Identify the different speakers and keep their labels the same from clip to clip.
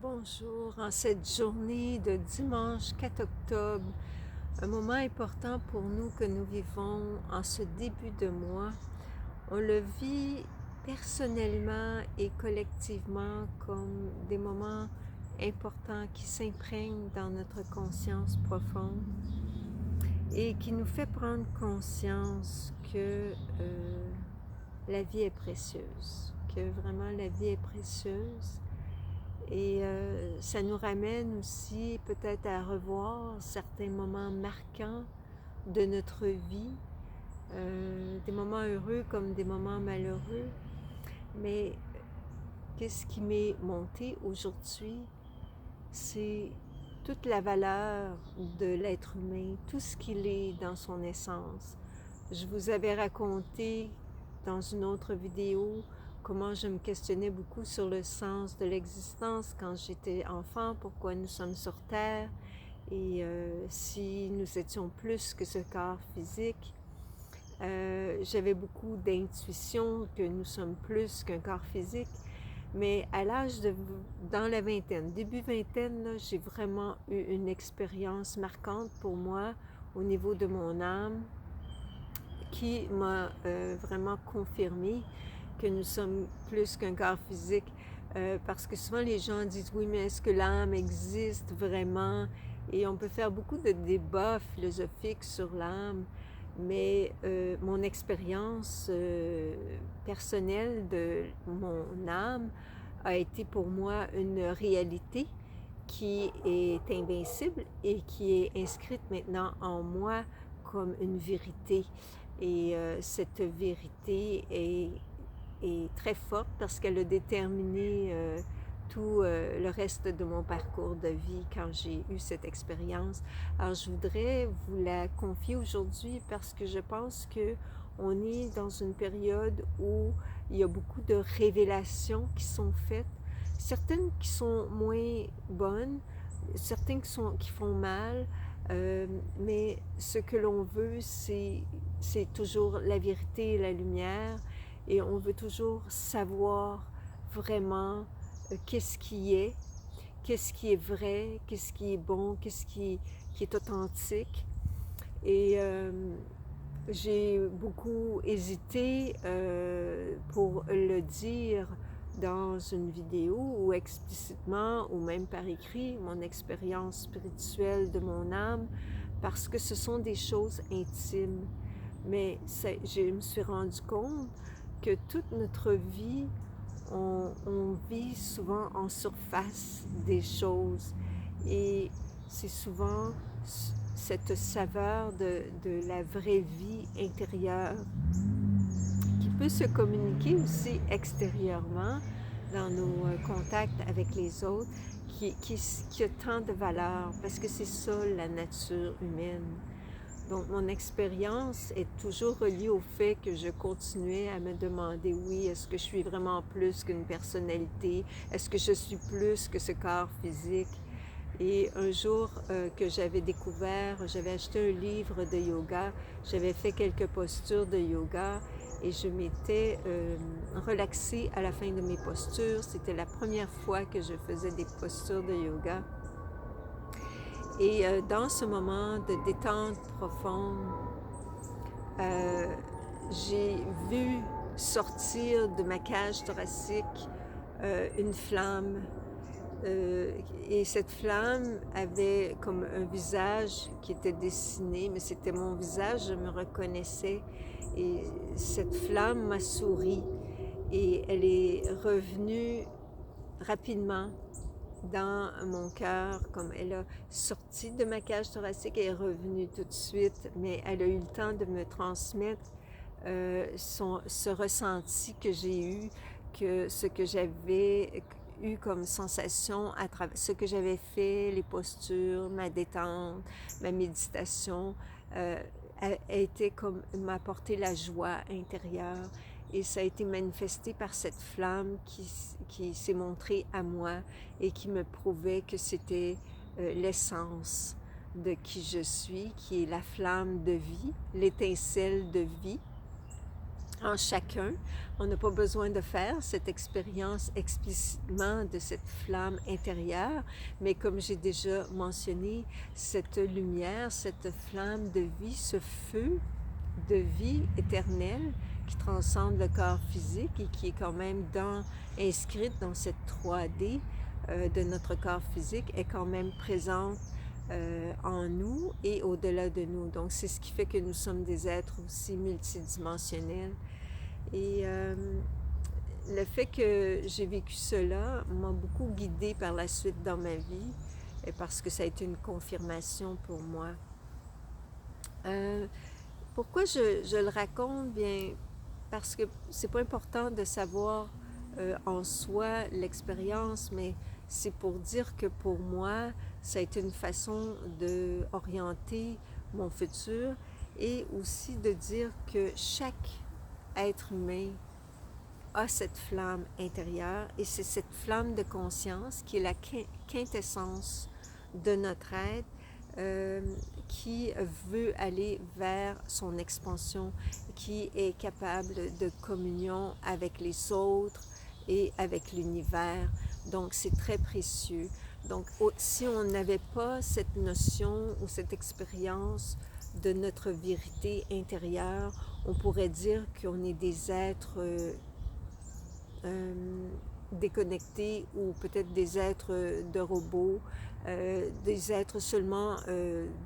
Speaker 1: Bonjour, en cette journée de dimanche 4 octobre, un moment important pour nous que nous vivons en ce début de mois. On le vit personnellement et collectivement comme des moments importants qui s'imprègnent dans notre conscience profonde et qui nous fait prendre conscience que la vie est précieuse, que vraiment la vie est précieuse. Et ça nous ramène aussi peut-être à revoir certains moments marquants de notre vie, des moments heureux comme des moments malheureux. Mais qu'est-ce qui m'est monté aujourd'hui, c'est toute la valeur de l'être humain, tout ce qu'il est dans son essence. Je vous avais raconté dans une autre vidéo comment je me questionnais beaucoup sur le sens de l'existence quand j'étais enfant, pourquoi nous sommes sur Terre et si nous étions plus que ce corps physique. J'avais beaucoup d'intuition que nous sommes plus qu'un corps physique, mais à l'âge de, dans la vingtaine, début vingtaine, j'ai vraiment eu une expérience marquante pour moi au niveau de mon âme qui m'a vraiment confirmé que nous sommes plus qu'un corps physique, parce que souvent les gens disent oui, mais est-ce que l'âme existe vraiment? Et on peut faire beaucoup de débats philosophiques sur l'âme, mais mon expérience personnelle de mon âme a été pour moi une réalité qui est invincible et qui est inscrite maintenant en moi comme une vérité. Et cette vérité est très forte parce qu'elle a déterminé tout le reste de mon parcours de vie quand j'ai eu cette expérience. Alors je voudrais vous la confier aujourd'hui parce que je pense que on est dans une période où il y a beaucoup de révélations qui sont faites, certaines qui sont moins bonnes, certaines qui font mal, mais ce que l'on veut, c'est toujours la vérité et la lumière, et on veut toujours savoir vraiment qu'est-ce qui est vrai, qu'est-ce qui est bon, qu'est-ce qui est authentique. Et j'ai beaucoup hésité pour le dire dans une vidéo ou explicitement ou même par écrit, mon expérience spirituelle de mon âme, parce que ce sont des choses intimes. Mais je me suis rendu compte que toute notre vie, on vit souvent en surface des choses, et c'est souvent cette saveur de la vraie vie intérieure qui peut se communiquer aussi extérieurement dans nos contacts avec les autres, qui a tant de valeur, parce que c'est ça la nature humaine. Donc mon expérience est toujours reliée au fait que je continuais à me demander, oui, est-ce que je suis vraiment plus qu'une personnalité? Est-ce que je suis plus que ce corps physique? Et un jour que j'avais découvert, j'avais acheté un livre de yoga, j'avais fait quelques postures de yoga et je m'étais relaxée à la fin de mes postures. C'était la première fois que je faisais des postures de yoga. Et dans ce moment de détente profonde, j'ai vu sortir de ma cage thoracique une flamme. Et cette flamme avait comme un visage qui était dessiné, mais c'était mon visage, je me reconnaissais. Et cette flamme m'a souri et elle est revenue rapidement dans mon cœur, comme elle a sorti de ma cage thoracique et est revenue tout de suite, mais elle a eu le temps de me transmettre ce ressenti que j'ai eu, que ce que j'avais eu comme sensation à travers ce que j'avais fait, les postures, ma détente, ma méditation, a été comme m'apporter la joie intérieure, et ça a été manifesté par cette flamme qui s'est montrée à moi et qui me prouvait que c'était l'essence de qui je suis, qui est la flamme de vie, l'étincelle de vie. en chacun. On n'a pas besoin de faire cette expérience explicitement de cette flamme intérieure, mais comme j'ai déjà mentionné, cette lumière, cette flamme de vie, ce feu de vie éternelle qui transcende le corps physique et qui est quand même inscrite dans cette 3D de notre corps physique, est quand même présente en nous et au-delà de nous. Donc c'est ce qui fait que nous sommes des êtres aussi multidimensionnels. Et le fait que j'ai vécu cela m'a beaucoup guidée par la suite dans ma vie, et parce que ça a été une confirmation pour moi. Pourquoi je le raconte? Bien, parce que c'est pas important de savoir en soi l'expérience, mais c'est pour dire que pour moi, ça a été une façon d'orienter mon futur et aussi de dire que chaque être humain a cette flamme intérieure et c'est cette flamme de conscience qui est la quintessence de notre être qui veut aller vers son expansion, qui est capable de communion avec les autres et avec l'univers. Donc c'est très précieux. Donc si on n'avait pas cette notion ou cette expérience de notre vérité intérieure, on pourrait dire qu'on est des êtres déconnectés ou peut-être des êtres de robots, des êtres seulement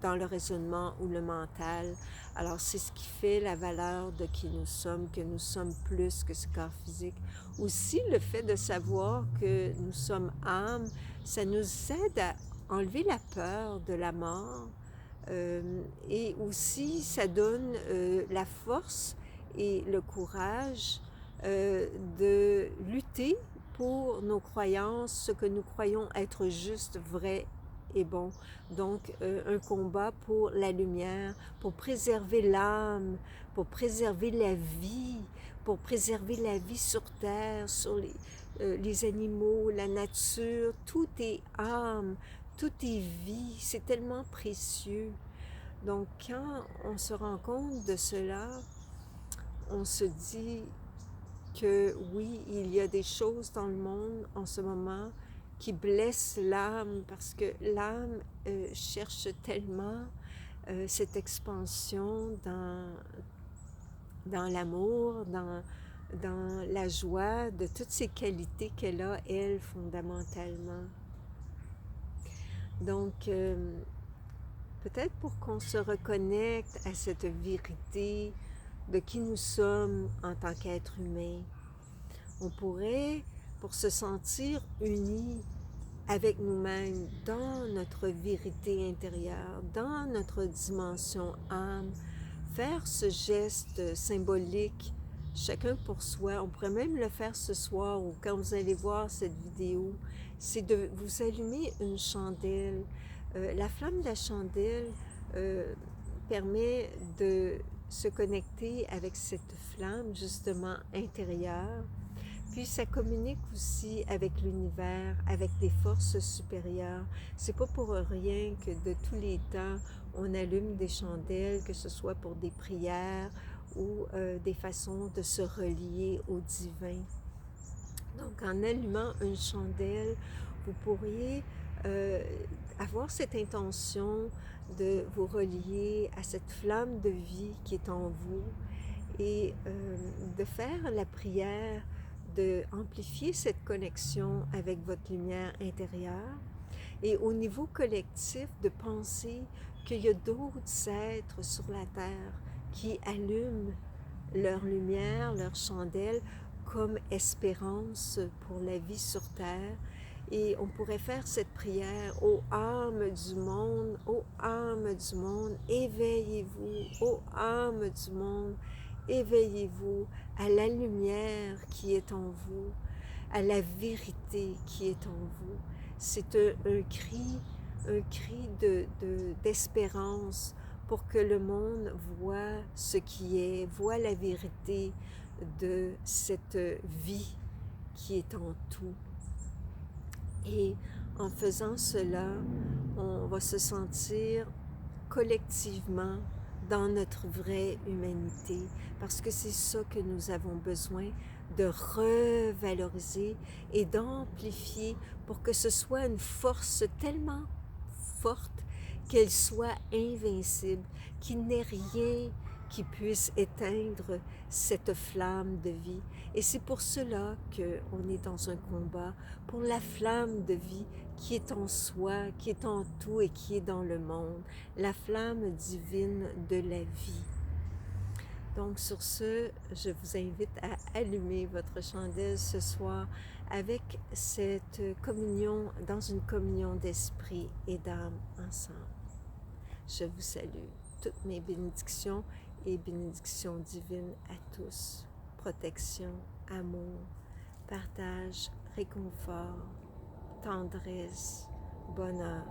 Speaker 1: dans le raisonnement ou le mental. Alors c'est ce qui fait la valeur de qui nous sommes, que nous sommes plus que ce corps physique. Aussi le fait de savoir que nous sommes âme, ça nous aide à enlever la peur de la mort et aussi ça donne la force et le courage de lutter pour nos croyances, ce que nous croyons être juste, vrai et bon. Donc, un combat pour la lumière, pour préserver l'âme, pour préserver la vie, pour préserver la vie sur Terre, sur les animaux, la nature. Tout est âme, tout est vie. C'est tellement précieux. Donc, quand on se rend compte de cela, on se dit que oui, il y a des choses dans le monde en ce moment qui blessent l'âme parce que l'âme cherche tellement cette expansion dans l'amour, dans la joie, de toutes ces qualités qu'elle a, elle, fondamentalement. Donc, peut-être pour qu'on se reconnecte à cette vérité de qui nous sommes en tant qu'être humain, on pourrait, pour se sentir unis avec nous-mêmes dans notre vérité intérieure, dans notre dimension âme, faire ce geste symbolique, chacun pour soi. On pourrait même le faire ce soir ou quand vous allez voir cette vidéo, c'est de vous allumer une chandelle. La flamme de la chandelle permet de se connecter avec cette flamme justement intérieure. Puis ça communique aussi avec l'univers, avec des forces supérieures. C'est pas pour rien que de tous les temps, on allume des chandelles, que ce soit pour des prières ou des façons de se relier au divin. Donc en allumant une chandelle, vous pourriez avoir cette intention de vous relier à cette flamme de vie qui est en vous et de faire la prière d'amplifier cette connexion avec votre lumière intérieure et au niveau collectif de penser qu'il y a d'autres êtres sur la Terre qui allument leur lumière, leur chandelle comme espérance pour la vie sur Terre. Et on pourrait faire cette prière: ô âme du monde, éveillez-vous, ô âme du monde, éveillez-vous à la lumière qui est en vous, à la vérité qui est en vous. C'est un cri d'espérance pour que le monde voit ce qui est, voit la vérité de cette vie qui est en tout. Et en faisant cela, on va se sentir collectivement dans notre vraie humanité, parce que c'est ça que nous avons besoin de revaloriser et d'amplifier pour que ce soit une force tellement forte qu'elle soit invincible, qu'il n'ait rien qui puisse éteindre cette flamme de vie. Et c'est pour cela qu'on est dans un combat pour la flamme de vie qui est en soi, qui est en tout et qui est dans le monde, la flamme divine de la vie. Donc sur ce, je vous invite à allumer votre chandelle ce soir avec cette communion, dans une communion d'esprit et d'âme ensemble. Je vous salue. Toutes mes bénédictions et bénédictions divines à tous. Protection, amour, partage, réconfort, tendresse, bonheur.